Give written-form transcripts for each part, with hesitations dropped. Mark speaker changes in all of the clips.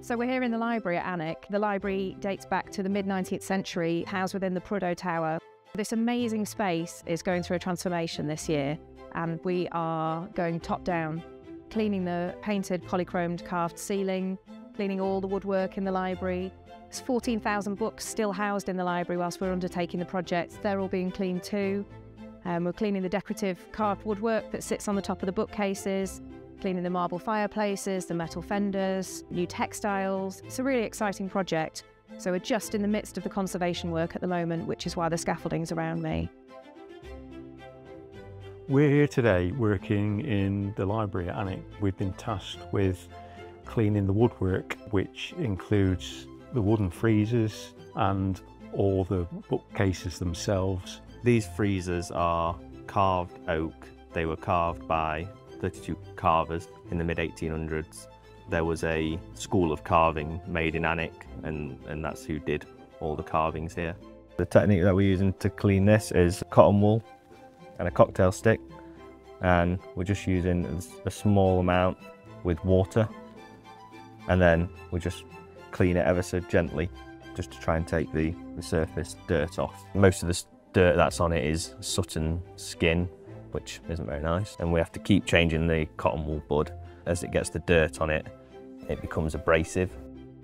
Speaker 1: So we're here in the library at Alnwick. The library dates back to the mid-19th century, housed within the Prudhoe Tower. This amazing space is going through a transformation this year, and we are going top down, cleaning the painted polychromed carved ceiling, cleaning all the woodwork in the library. There's 14,000 books still housed in the library whilst we're undertaking the project. They're all being cleaned too. We're cleaning the decorative carved woodwork that sits on the top of the bookcases, cleaning the marble fireplaces, the metal fenders, new textiles. It's a really exciting project. So we're just in the midst of the conservation work at the moment, which is why the scaffolding's around me.
Speaker 2: We're here today working in the library at Alnwick. We've been tasked with cleaning the woodwork, which includes the wooden freezers and all the bookcases themselves.
Speaker 3: These freezers are carved oak. They were carved by 32 carvers in the mid-1800s. There was a school of carving made in Alnwick, and that's who did all the carvings here. The technique that we're using to clean this is cotton wool and a cocktail stick, and we're just using a small amount with water, and then we just clean it ever so gently just to try and take the surface dirt off. Most of the dirt that's on it is soot and skin, which isn't very nice, and we have to keep changing the cotton wool bud. As it gets the dirt on it, it becomes abrasive.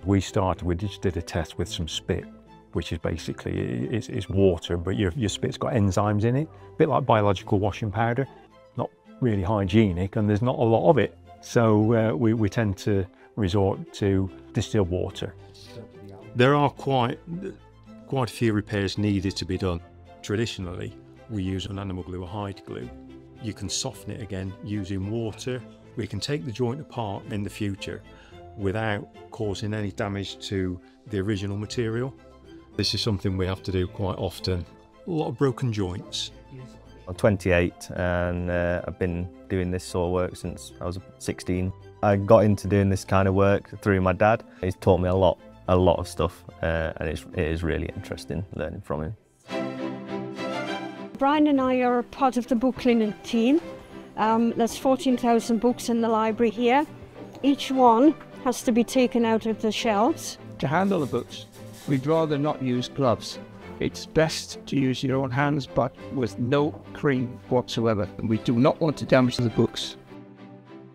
Speaker 2: We just did a test with some spit, which is basically, it's water, but your spit's got enzymes in it, a bit like biological washing powder, not really hygienic, and there's not a lot of it. So we tend to resort to distilled water. There are quite a few repairs needed to be done. Traditionally, we use an animal glue or hide glue. You can soften it again using water. We can take the joint apart in the future without causing any damage to the original material. This is something we have to do quite often. A lot of broken joints.
Speaker 3: I'm 28 and I've been doing this sort of work since I was 16. I got into doing this kind of work through my dad. He's taught me a lot of stuff, and it is really interesting learning from him.
Speaker 4: Brian and I are part of the book cleaning team. There's 14,000 books in the library here. Each one has to be taken out of the shelves.
Speaker 5: To handle the books, we'd rather not use gloves. It's best to use your own hands, but with no cream whatsoever. We do not want to damage the books.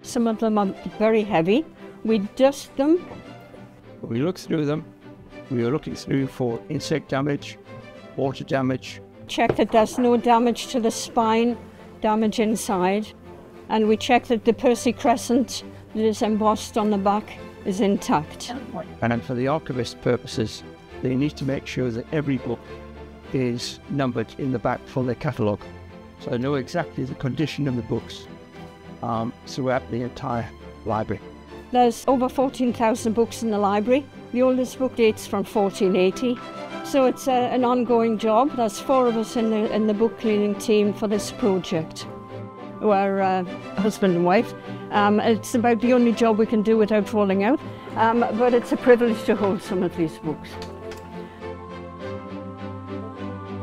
Speaker 4: Some of them are very heavy. We dust them.
Speaker 5: When we look through them, we are looking through for insect damage, water damage.
Speaker 4: Check that there's no damage to the spine, damage inside, and we check that the Percy crescent that is embossed on the back is intact.
Speaker 5: And for the archivist purposes, they need to make sure that every book is numbered in the back for their catalogue, so they know exactly the condition of the books throughout the entire library.
Speaker 4: There's over 14,000 books in the library. The oldest book dates from 1480. So it's an ongoing job. There's 4 of us in the book cleaning team for this project. We're husband and wife. It's about the only job we can do without falling out, but it's a privilege to hold some of these books.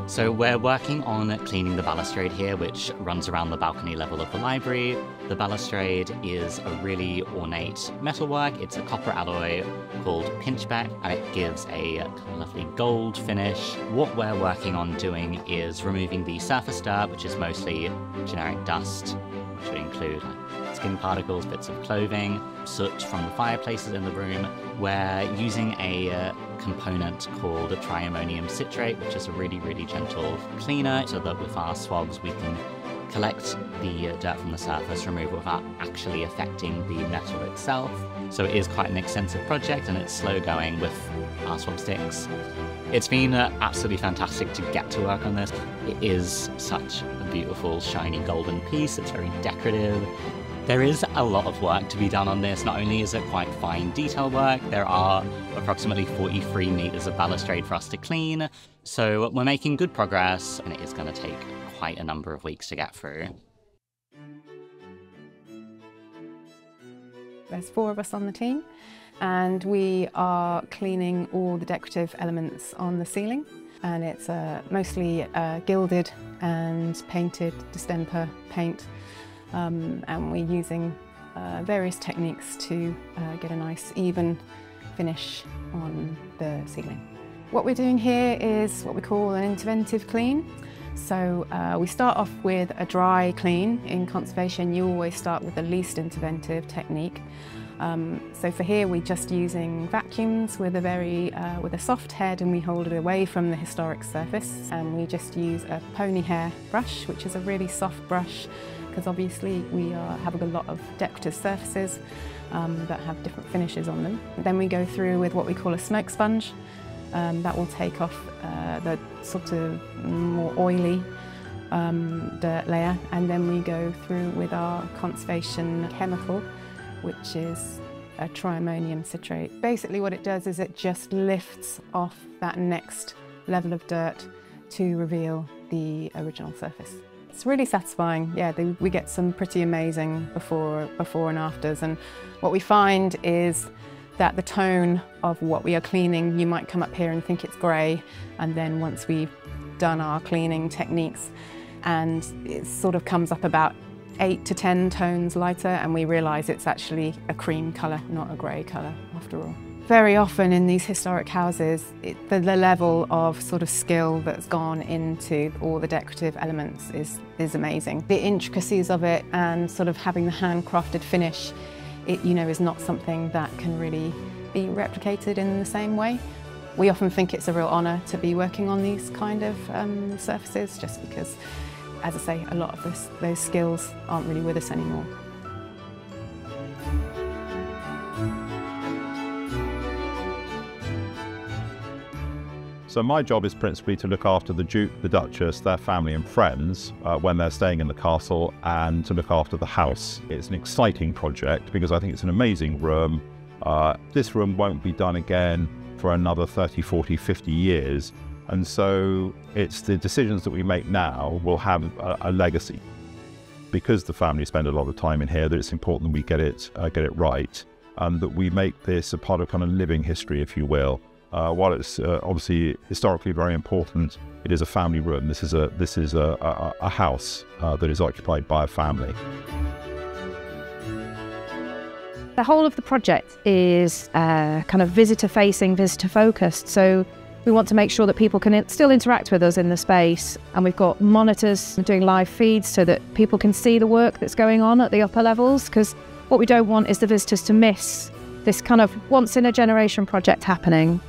Speaker 6: So we're working on cleaning the balustrade here, which runs around the balcony level of the library. The balustrade is a really ornate metalwork. It's a copper alloy called pinchbeck, and it gives a lovely gold finish. What we're working on doing is removing the surface dirt, which is mostly generic dust, which would include skin particles, bits of clothing, soot from the fireplaces in the room. We're using a component called triammonium citrate, which is a really, really gentle cleaner, so that with our swabs we can collect the dirt from the surface, remove it without actually affecting the metal itself. So it is quite an extensive project, and it's slow going with our swab sticks. It's been absolutely fantastic to get to work on this. It is such a beautiful, shiny golden piece. It's very decorative. There is a lot of work to be done on this. Not only is it quite fine detail work, there are approximately 43 meters of balustrade for us to clean. So we're making good progress, and it is going to take quite a number of weeks to get through.
Speaker 1: There's 4 of us on the team, and we are cleaning all the decorative elements on the ceiling. And it's mostly gilded and painted distemper paint, and we're using various techniques to get a nice even finish on the ceiling. What we're doing here is what we call an interventive clean. So we start off with a dry clean. In conservation, you always start with the least interventive technique. So for here, we're just using vacuums with a soft head, and we hold it away from the historic surface. And we just use a pony hair brush, which is a really soft brush, because obviously we have a lot of decorative surfaces that have different finishes on them. Then we go through with what we call a smoke sponge. That will take off the sort of more oily dirt layer, and then we go through with our conservation chemical, which is a triammonium citrate. Basically what it does is it just lifts off that next level of dirt to reveal the original surface. It's really satisfying. Yeah, we get some pretty amazing before and afters, and what we find is that the tone of what we are cleaning, you might come up here and think it's grey, and then once we've done our cleaning techniques, and it sort of comes up about 8 to 10 tones lighter, and we realise it's actually a cream colour, not a grey colour after all. Very often in these historic houses, the level of sort of skill that's gone into all the decorative elements is amazing. The intricacies of it and sort of having the handcrafted finish, is not something that can really be replicated in the same way. We often think it's a real honour to be working on these kind of surfaces, just because, as I say, a lot of those skills aren't really with us anymore.
Speaker 7: So my job is principally to look after the Duke, the Duchess, their family and friends when they're staying in the castle, and to look after the house. It's an exciting project because I think it's an amazing room. This room won't be done again for another 30, 40, 50 years. And so it's the decisions that we make now will have a legacy. Because the family spend a lot of time in here, that it's important that we get it right, and that we make this a part of kind of living history, if you will. While it's obviously historically very important, it is a family room. This is a house that is occupied by a family.
Speaker 1: The whole of the project is kind of visitor-facing, visitor-focused. So we want to make sure that people can still interact with us in the space, and we've got monitors doing live feeds so that people can see the work that's going on at the upper levels, because what we don't want is the visitors to miss this kind of once-in-a-generation project happening.